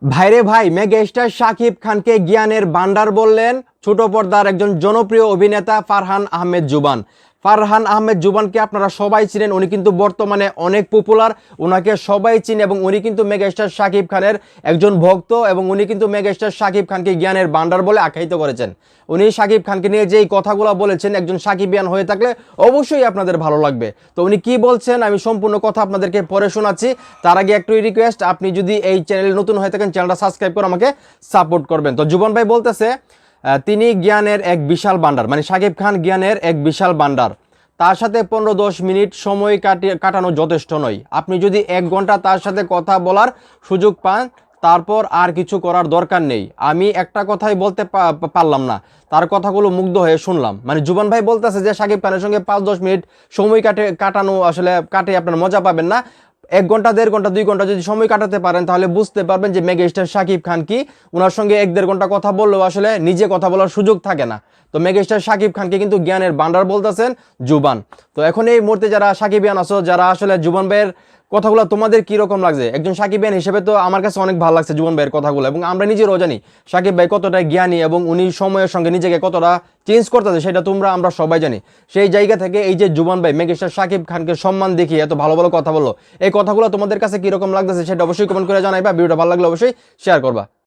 ভাইরে ভাই, মেগাস্টার শাকিব খানকে জ্ঞানের ভান্ডার বললেন ছোট পর্দার একজন জনপ্রিয় অভিনেতা ফারহান আহমেদ জুবান। ফারহান আহমেদ জুবানকে আপনারা সবাই চিনেন, উনি কিন্তু বর্তমানে অনেক পপুলার, ওনাকে সবাই চিনে এবং উনি কিন্তু মেগাস্টার শাকিব খানের একজন ভক্ত এবং উনি কিন্তু মেগাস্টার শাকিব খানকে জ্ঞানের ভান্ডার বলে আখ্যায়িত করেছেন। উনি শাকিব খানকে নিয়ে যেই কথাগুলো বলেছেন, একজন সাকিবিয়ান হয়ে থাকলে অবশ্যই আপনাদের ভালো লাগবে। তো উনি কি বলছেন আমি সম্পূর্ণ কথা আপনাদেরকে পরে শোনাচ্ছি। তার আগে একটু রিকোয়েস্ট, আপনি যদি এই চ্যানেলে নতুন হয়ে থাকেন চ্যানেলটা সাবস্ক্রাইব করে আমাকে সাপোর্ট করবেন। তো জুবান ভাই বলতেছে তিনি জ্ঞানের এক বিশাল ভান্ডার, মানে শাকিব খান জ্ঞানের এক বিশাল ভান্ডার, তার সাথে 15-10 মিনিট সময় কাটানো যথেষ্ট নয়। আপনি যদি 1 ঘন্টা তার সাথে কথা বলার সুযোগ পান, তারপর আর কিছু করার দরকার নেই। আমি একটা কথাই বলতে পারলাম না, তার কথাগুলো মুগ্ধ হয়ে শুনলাম। মানে জুবান ভাই বলতেছে যে শাকিব খানের সঙ্গে 5-10 মিনিট সময় কাটানো আসলে আপনার মজা পাবেন না। 1 ঘন্টা, 1.5 ঘন্টা, 2 ঘন্টা যদি সময় কাটাতে পারেন তাহলে বুঝতে পারবেন যে মেগাস্টার শাকিব খান কি। ওনার সঙ্গে 1-1.5 ঘন্টা কথা বললেও আসলে নিজে কথা বলার সুযোগ থাকে না। তো মেগাস্টার শাকিব খানকে কিন্তু জ্ঞানের ভান্ডার বলতেছেন জুবান। তো এখন এই মুহূর্তে যারা সাকিবিয়ান আছো, যারা আসলে জুবান ভাইয়ের কথাগুলো তোমাদের কি রকম লাগছে? একজন সাকিবিয়ান হিসেবে তো আমার কাছে অনেক ভালো লাগছে জুবান ভাইয়ের কথাগুলো, এবং আমরা নিজেরও জানি সাকিব ভাই কতটা জ্ঞানী এবং উনি সময়ের সঙ্গে নিজেকে কতটা চেঞ্জ করতেছে, সেটা আমরা সবাই জানি। সেই জায়গা থেকে এই যে জুবান ভাই মেগাস্টার শাকিব খানকে সম্মান দেখিয়ে এত ভালো ভালো কথা বললো, এই কথাগুলো তোমাদের কাছে কিরকম লাগতেছে সেটা অবশ্যই কমেন্ট করে জানাইবা। ভিডিওটা ভালো লাগলে অবশ্যই শেয়ার করবা।